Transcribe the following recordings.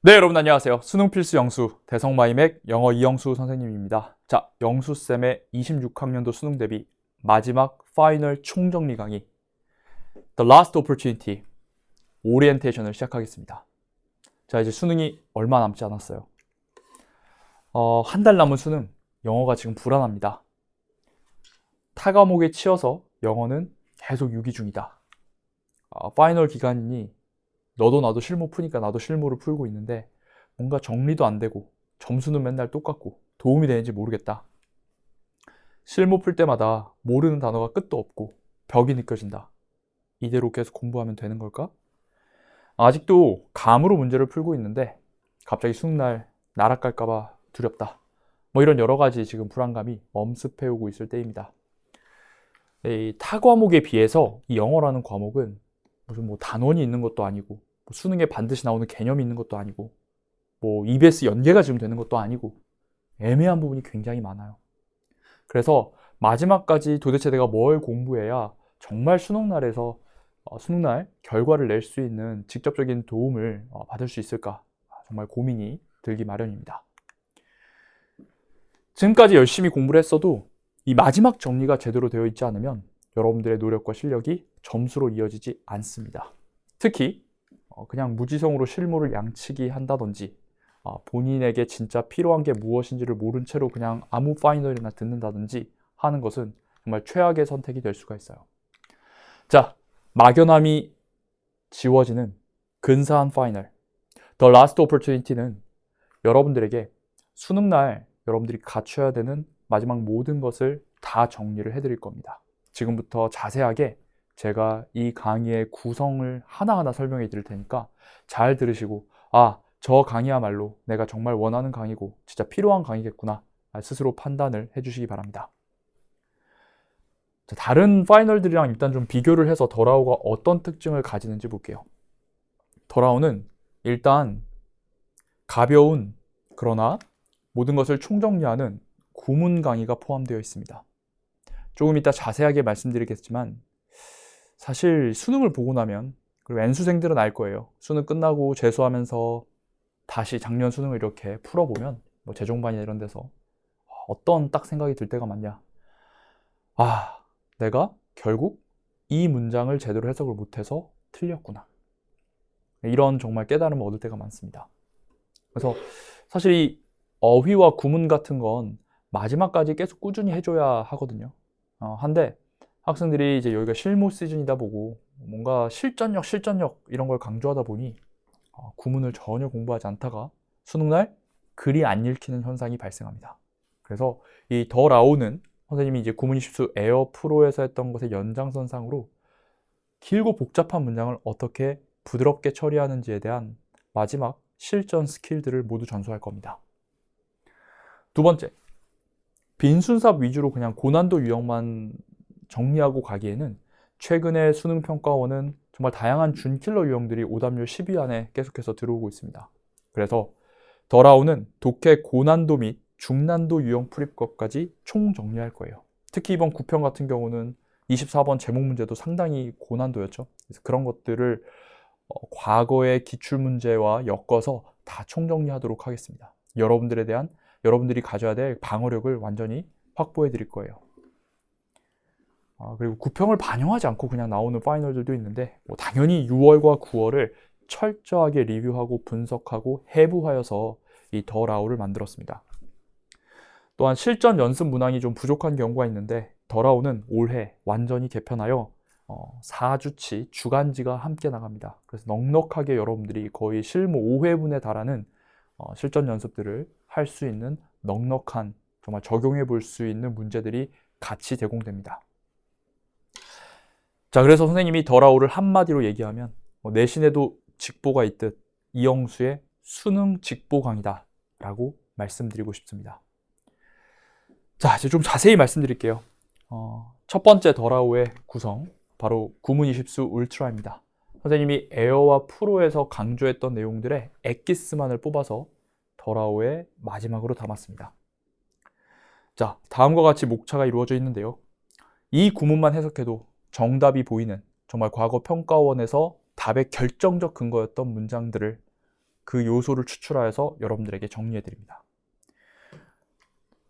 네, 여러분 안녕하세요. 수능 필수 영수 대성마이맥 영어 이영수 선생님입니다. 자, 영수쌤의 26학년도 수능 대비 마지막 파이널 총정리 강의 The Last Opportunity 오리엔테이션을 시작하겠습니다. 자, 이제 수능이 얼마 남지 않았어요. 한 달 남은 수능, 영어가 지금 불안합니다. 타 과목에 치여서 영어는 계속 유기 중이다. 파이널 기간이니 너도 나도 실무 푸니까 나도 실무를 풀고 있는데 뭔가 정리도 안 되고 점수는 맨날 똑같고 도움이 되는지 모르겠다. 실무 풀 때마다 모르는 단어가 끝도 없고 벽이 느껴진다. 이대로 계속 공부하면 되는 걸까? 아직도 감으로 문제를 풀고 있는데 갑자기 수능날 날아갈까봐 두렵다. 뭐 이런 여러 가지 지금 불안감이 엄습해오고 있을 때입니다. 이 타 과목에 비해서 이 영어라는 과목은 무슨 뭐 단원이 있는 것도 아니고 뭐 수능에 반드시 나오는 개념이 있는 것도 아니고 뭐 EBS 연계가 지금 되는 것도 아니고 애매한 부분이 굉장히 많아요. 그래서 마지막까지 도대체 내가 뭘 공부해야 정말 수능날에서 수능날 결과를 낼 수 있는 직접적인 도움을 받을 수 있을까 정말 고민이 들기 마련입니다. 지금까지 열심히 공부를 했어도 이 마지막 정리가 제대로 되어 있지 않으면 여러분들의 노력과 실력이 점수로 이어지지 않습니다. 특히 그냥 무지성으로 실무를 양치기 한다든지 본인에게 진짜 필요한 게 무엇인지를 모른 채로 그냥 아무 파이널이나 듣는다든지 하는 것은 정말 최악의 선택이 될 수가 있어요. 자, 막연함이 지워지는 근사한 파이널 The Last Opportunity는 여러분들에게 수능날 여러분들이 갖춰야 되는 마지막 모든 것을 다 정리를 해드릴 겁니다. 지금부터 자세하게 제가 이 강의의 구성을 하나하나 설명해 드릴 테니까 잘 들으시고 저 강의야말로 내가 정말 원하는 강의고 진짜 필요한 강의겠구나 스스로 판단을 해주시기 바랍니다. 자, 다른 파이널들이랑 일단 좀 비교를 해서 더라오가 어떤 특징을 가지는지 볼게요. 더라오는 일단 가벼운 그러나 모든 것을 총정리하는 구문 강의가 포함되어 있습니다. 조금 이따 자세하게 말씀드리겠지만 사실 수능을 보고 나면 그리고 N수생들은 알 거예요. 수능 끝나고 재수하면서 다시 작년 수능을 이렇게 풀어보면 뭐 재종반이나 이런 데서 어떤 딱 생각이 들 때가 많냐. 내가 결국 이 문장을 제대로 해석을 못해서 틀렸구나. 이런 정말 깨달음을 얻을 때가 많습니다. 그래서 사실 이 어휘와 구문 같은 건 마지막까지 계속 꾸준히 해줘야 하거든요. 한데 학생들이 이제 여기가 실무 시즌이다 보고 뭔가 실전력 이런 걸 강조하다 보니 구문을 전혀 공부하지 않다가 수능날 글이 안 읽히는 현상이 발생합니다. 그래서 이 더 라오는 선생님이 이제 구문 20수 에어 프로에서 했던 것의 연장선상으로 길고 복잡한 문장을 어떻게 부드럽게 처리하는지에 대한 마지막 실전 스킬들을 모두 전수할 겁니다. 두 번째, 빈순삽 위주로 그냥 고난도 유형만 정리하고 가기에는 최근에 수능평가원은 정말 다양한 준킬러 유형들이 오답률 10위 안에 계속해서 들어오고 있습니다. 그래서 더라오는 독해 고난도 및 중난도 유형 풀이법까지 총 정리할 거예요. 특히 이번 9편 같은 경우는 24번 제목 문제도 상당히 고난도였죠. 그래서 그런 것들을 과거의 기출문제와 엮어서 다 총정리하도록 하겠습니다. 여러분들이 가져야 될 방어력을 완전히 확보해 드릴 거예요. 그리고 9평을 반영하지 않고 그냥 나오는 파이널들도 있는데 당연히 6월과 9월을 철저하게 리뷰하고 분석하고 해부하여서 이 더 라오를 만들었습니다. 또한 실전 연습 문항이 좀 부족한 경우가 있는데 더 라오는 올해 완전히 개편하여 4주치 주간지가 함께 나갑니다. 그래서 넉넉하게 여러분들이 거의 실무 5회분에 달하는 실전 연습들을 할 수 있는 넉넉한 정말 적용해 볼 수 있는 문제들이 같이 제공됩니다. 자, 그래서 선생님이 더라오를 한마디로 얘기하면 내신에도 직보가 있듯 이영수의 수능 직보 강의다 라고 말씀드리고 싶습니다. 자, 이제 좀 자세히 말씀드릴게요. 첫 번째 더라오의 구성, 바로 구문 20수 울트라입니다. 선생님이 에어와 프로에서 강조했던 내용들의 엑기스만을 뽑아서 더라오의 마지막으로 담았습니다. 자, 다음과 같이 목차가 이루어져 있는데요. 이 구문만 해석해도 정답이 보이는 정말 과거 평가원에서 답의 결정적 근거였던 문장들을 그 요소를 추출하여서 여러분들에게 정리해드립니다.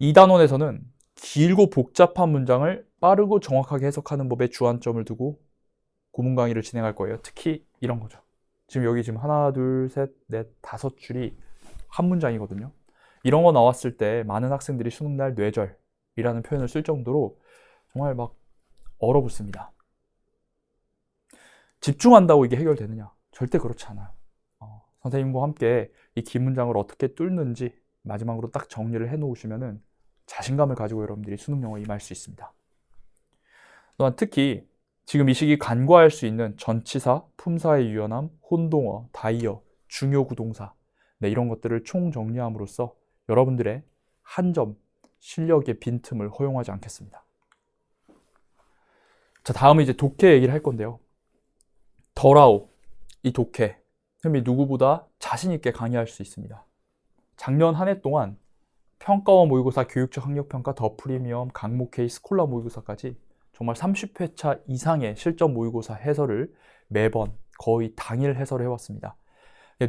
2단원에서는 길고 복잡한 문장을 빠르고 정확하게 해석하는 법에 주안점을 두고 구문 강의를 진행할 거예요. 특히 이런 거죠. 지금 여기 지금 하나, 둘, 셋, 넷, 5줄이 한 문장이거든요. 이런 거 나왔을 때 많은 학생들이 수능날 뇌절이라는 표현을 쓸 정도로 정말 막 얼어붙습니다. 집중한다고 이게 해결되느냐? 절대 그렇지 않아요. 선생님과 함께 이 긴 문장을 어떻게 뚫는지 마지막으로 딱 정리를 해 놓으시면은 자신감을 가지고 여러분들이 수능 영어에 임할 수 있습니다. 또한 특히 지금 이 시기 간과할 수 있는 전치사, 품사의 유연함, 혼동어, 다이어, 중요 구동사 이런 것들을 총정리함으로써 여러분들의 한 점 실력의 빈틈을 허용하지 않겠습니다. 자, 다음은 이제 독해 얘기를 할 건데요. 더라오, 이 독해, 흠이 누구보다 자신 있게 강의할 수 있습니다. 작년 한 해 동안 평가원 모의고사, 교육적 학력평가, 더 프리미엄, 강목 K, 스콜라 모의고사까지 정말 30회차 이상의 실전 모의고사 해설을 매번 거의 당일 해설을 해왔습니다.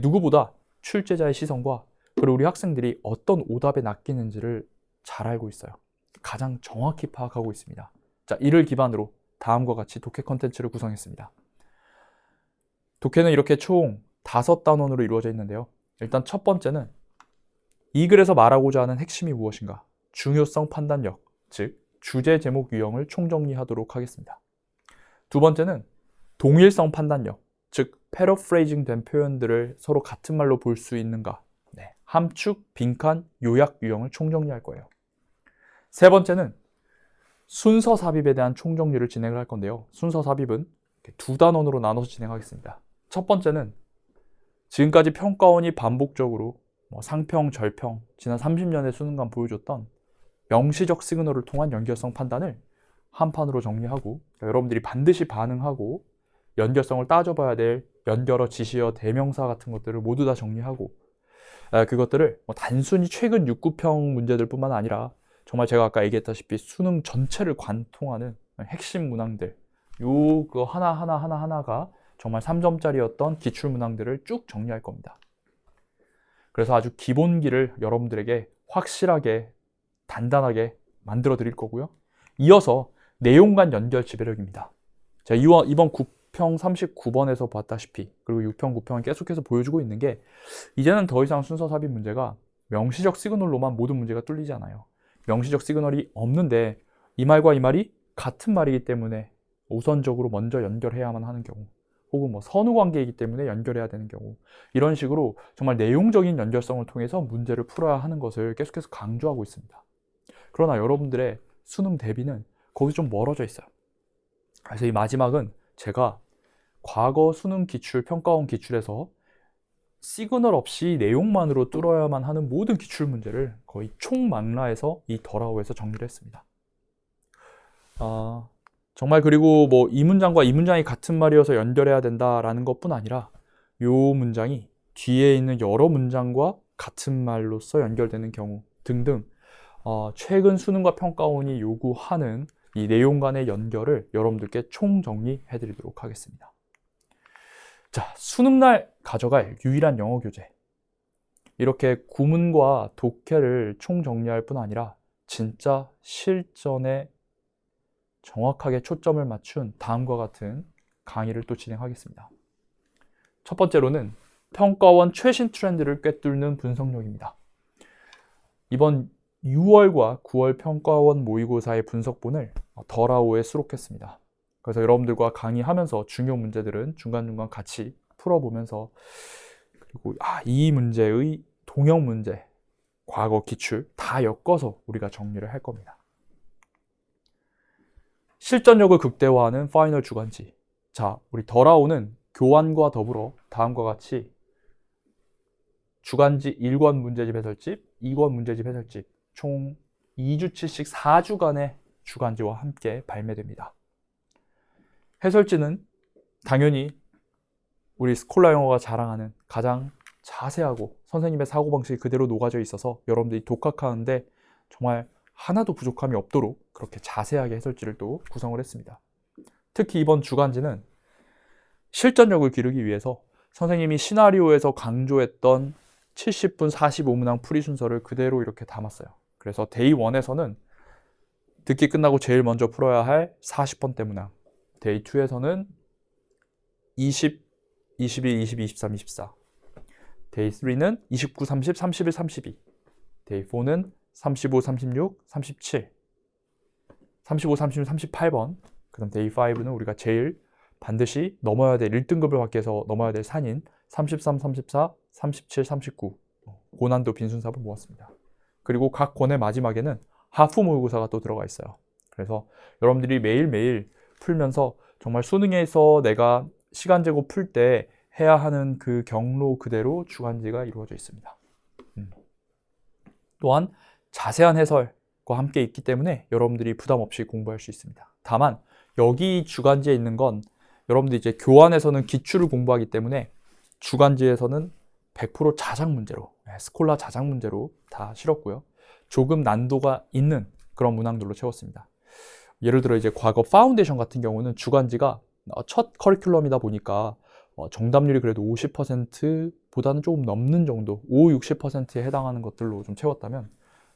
누구보다 출제자의 시선과 그리고 우리 학생들이 어떤 오답에 낚이는지를 잘 알고 있어요. 가장 정확히 파악하고 있습니다. 자, 이를 기반으로 다음과 같이 독해 컨텐츠를 구성했습니다. 독해는 이렇게 총 5단원으로 이루어져 있는데요. 일단 첫 번째는 이 글에서 말하고자 하는 핵심이 무엇인가, 중요성 판단력, 즉 주제 제목 유형을 총정리하도록 하겠습니다. 두 번째는 동일성 판단력, 즉 패러프레이징 된 표현들을 서로 같은 말로 볼 수 있는가, 함축, 빈칸, 요약 유형을 총정리할 거예요. 세 번째는 순서 삽입에 대한 총정리를 진행을 할 건데요. 순서 삽입은 2단원으로 나눠서 진행하겠습니다. 첫 번째는 지금까지 평가원이 반복적으로 상평, 절평, 지난 30년의 수능간 보여줬던 명시적 시그널을 통한 연결성 판단을 한 판으로 정리하고, 여러분들이 반드시 반응하고 연결성을 따져봐야 될 연결어, 지시어, 대명사 같은 것들을 모두 다 정리하고, 그것들을 단순히 최근 6, 9평 문제들 뿐만 아니라 정말 제가 아까 얘기했다시피 수능 전체를 관통하는 핵심 문항들, 그 하나가 정말 3점짜리였던 기출문항들을 쭉 정리할 겁니다. 그래서 아주 기본기를 여러분들에게 확실하게 단단하게 만들어 드릴 거고요. 이어서 내용 간 연결 지배력입니다. 제가 이번 9평 39번에서 봤다시피, 그리고 6평 9평은 계속해서 보여주고 있는 게, 이제는 더 이상 순서 삽입 문제가 명시적 시그널로만 모든 문제가 뚫리지 않아요. 명시적 시그널이 없는데 이 말과 이 말이 같은 말이기 때문에 우선적으로 먼저 연결해야만 하는 경우, 혹은 선후 관계이기 때문에 연결해야 되는 경우, 이런 식으로 정말 내용적인 연결성을 통해서 문제를 풀어야 하는 것을 계속해서 강조하고 있습니다. 그러나 여러분들의 수능 대비는 거기서 좀 멀어져 있어요. 그래서 이 마지막은 제가 과거 수능 기출, 평가원 기출에서 시그널 없이 내용만으로 뚫어야만 하는 모든 기출 문제를 거의 총망라해서 이 더라오에서 정리를 했습니다. 정말 그리고 이 문장과 이 문장이 같은 말이어서 연결해야 된다라는 것뿐 아니라 이 문장이 뒤에 있는 여러 문장과 같은 말로서 연결되는 경우 등등, 최근 수능과 평가원이 요구하는 이 내용 간의 연결을 여러분들께 총정리해 드리도록 하겠습니다. 자, 수능날 가져갈 유일한 영어 교재. 이렇게 구문과 독해를 총정리할 뿐 아니라 진짜 실전에 정확하게 초점을 맞춘 다음과 같은 강의를 또 진행하겠습니다. 첫 번째로는 평가원 최신 트렌드를 꿰뚫는 분석력입니다. 이번 6월과 9월 평가원 모의고사의 분석본을 더라오에 수록했습니다. 그래서 여러분들과 강의하면서 중요 문제들은 중간중간 같이 풀어보면서, 그리고 이 문제의 동형 문제, 과거 기출 다 엮어서 우리가 정리를 할 겁니다. 실전력을 극대화하는 파이널 주간지. 자, 우리 더라오는 교환과 더불어 다음과 같이 주간지 1권 문제집 해설집, 2권 문제집 해설집, 총 2주치씩 4주간의 주간지와 함께 발매됩니다. 해설지는 당연히 우리 스콜라 영어가 자랑하는 가장 자세하고 선생님의 사고방식이 그대로 녹아져 있어서 여러분들이 독학하는데 정말 하나도 부족함이 없도록 그렇게 자세하게 해설지를 또 구성을 했습니다. 특히 이번 주간지는 실전력을 기르기 위해서 선생님이 시나리오에서 강조했던 70분 45문항 풀이 순서를 그대로 이렇게 담았어요. 그래서 데이 1에서는 듣기 끝나고 제일 먼저 풀어야 할 40번대 문항, 데이 2에서는 20, 21, 22, 23, 24, 데이 3는 29, 30, 31, 32, 데이 4는 35, 36, 37, 35, 36, 38번, 그 다음 데이 5는 우리가 제일 반드시 넘어야 될 1등급을 받기 위해서 넘어야 될 산인 33, 34, 37, 39 고난도 빈순삽을 모았습니다. 그리고 각 권의 마지막에는 하프 모의고사가 또 들어가 있어요. 그래서 여러분들이 매일매일 풀면서 정말 수능에서 내가 시간 재고 풀 때 해야 하는 그 경로 그대로 주간지가 이루어져 있습니다. 또한 자세한 해설과 함께 있기 때문에 여러분들이 부담 없이 공부할 수 있습니다. 다만 여기 주간지에 있는 건 여러분들이 이제 교환에서는 기출을 공부하기 때문에 주간지에서는 100% 자작 문제로, 스콜라 자작 문제로 다 실었고요. 조금 난도가 있는 그런 문항들로 채웠습니다. 예를 들어 이제 과거 파운데이션 같은 경우는 주간지가 첫 커리큘럼이다 보니까 정답률이 그래도 50%보다는 조금 넘는 정도, 60%에 해당하는 것들로 좀 채웠다면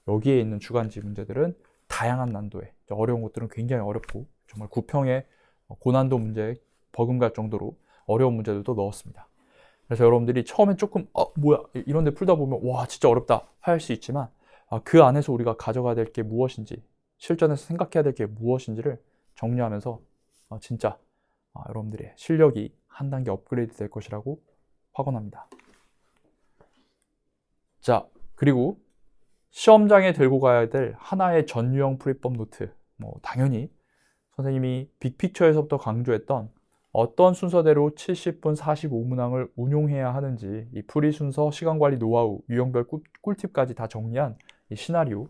여기에 있는 주간지 문제들은 다양한 난도에, 어려운 것들은 굉장히 어렵고 정말 9평의 고난도 문제 버금갈 정도로 어려운 문제들도 넣었습니다. 그래서 여러분들이 처음엔 조금 뭐야 이런 데 풀다 보면 와 진짜 어렵다 할 수 있지만 그 안에서 우리가 가져가야 될 게 무엇인지, 실전에서 생각해야 될 게 무엇인지를 정리하면서 진짜 여러분들의 실력이 한 단계 업그레이드 될 것이라고 확언합니다. 자, 그리고 시험장에 들고 가야 될 하나의 전유형 풀이법 노트, 당연히 선생님이 빅픽처에서부터 강조했던 어떤 순서대로 70분 45문항을 운용해야 하는지 이 풀이 순서, 시간관리 노하우, 유형별 꿀팁까지 다 정리한 이 시나리오,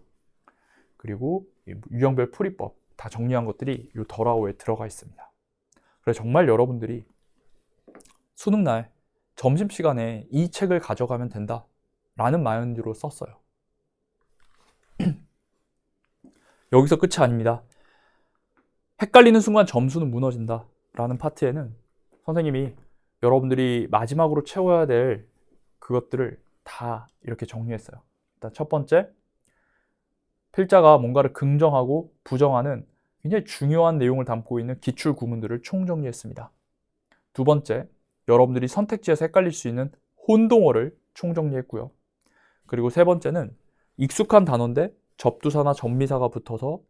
그리고 유형별 풀이법 다 정리한 것들이 이 더라오에 들어가 있습니다. 그래서 정말 여러분들이 수능날 점심시간에 이 책을 가져가면 된다 라는 마인드로 썼어요. 여기서 끝이 아닙니다. 헷갈리는 순간 점수는 무너진다 라는 파트에는 선생님이 여러분들이 마지막으로 채워야 될 그것들을 다 이렇게 정리했어요. 일단 첫 번째, 필자가 뭔가를 긍정하고 부정하는 굉장히 중요한 내용을 담고 있는 기출 구문들을 총정리했습니다. 두 번째, 여러분들이 선택지에서 헷갈릴 수 있는 혼동어를 총정리했고요. 그리고 세 번째는 익숙한 단어인데 접두사나 접미사가 붙어서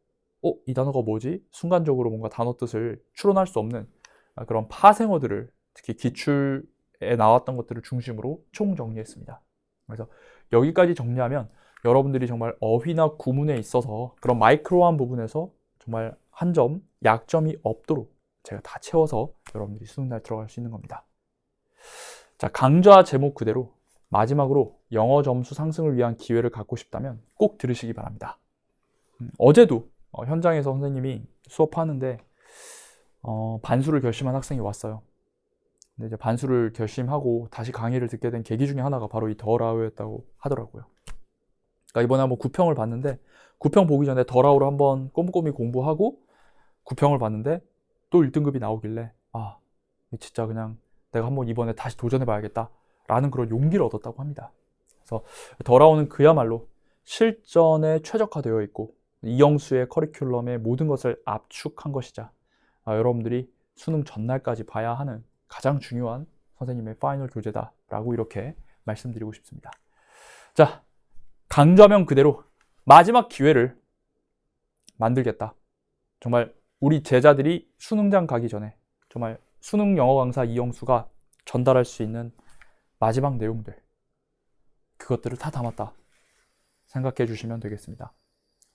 이 단어가 뭐지? 순간적으로 뭔가 단어 뜻을 추론할 수 없는 그런 파생어들을 특히 기출에 나왔던 것들을 중심으로 총정리했습니다. 그래서 여기까지 정리하면 여러분들이 정말 어휘나 구문에 있어서 그런 마이크로한 부분에서 정말 한 점, 약점이 없도록 제가 다 채워서 여러분들이 수능날 들어갈 수 있는 겁니다. 자, 강좌 제목 그대로 마지막으로 영어 점수 상승을 위한 기회를 갖고 싶다면 꼭 들으시기 바랍니다. 어제도 현장에서 선생님이 수업하는데 반수를 결심한 학생이 왔어요. 근데 이제 반수를 결심하고 다시 강의를 듣게 된 계기 중에 하나가 바로 이 더라우였다고 하더라고요. 그러니까 이번에 한번 9평을 봤는데 9평 보기 전에 더라우를 한번 꼼꼼히 공부하고 9평을 봤는데 또 1등급이 나오길래 진짜 그냥 내가 한번 이번에 다시 도전해 봐야겠다 라는 그런 용기를 얻었다고 합니다. 그래서 더라우는 그야말로 실전에 최적화되어 있고 이영수의 커리큘럼의 모든 것을 압축한 것이자 여러분들이 수능 전날까지 봐야 하는 가장 중요한 선생님의 파이널 교재다 라고 이렇게 말씀드리고 싶습니다. 자, 강좌명 그대로 마지막 기회를 만들겠다. 정말 우리 제자들이 수능장 가기 전에 정말 수능 영어 강사 이영수가 전달할 수 있는 마지막 내용들, 그것들을 다 담았다 생각해 주시면 되겠습니다.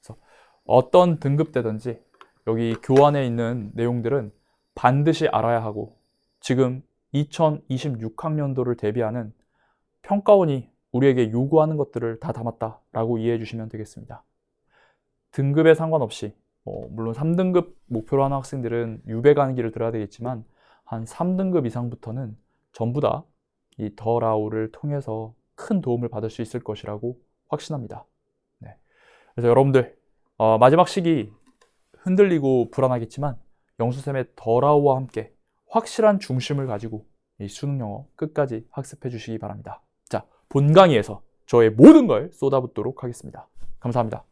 그래서 어떤 등급대든지 여기 교환에 있는 내용들은 반드시 알아야 하고 지금 2026학년도를 대비하는 평가원이 우리에게 요구하는 것들을 다 담았다라고 이해해 주시면 되겠습니다. 등급에 상관없이 물론 3등급 목표로 하는 학생들은 유배 강의를 들어야 되겠지만 한 3등급 이상부터는 전부 다 이 더라우를 통해서 큰 도움을 받을 수 있을 것이라고 확신합니다. 네. 그래서 여러분들 마지막 시기 흔들리고 불안하겠지만 영수쌤의 더라우와 함께 확실한 중심을 가지고 이 수능 영어 끝까지 학습해 주시기 바랍니다. 자, 본 강의에서 저의 모든 걸 쏟아붓도록 하겠습니다. 감사합니다.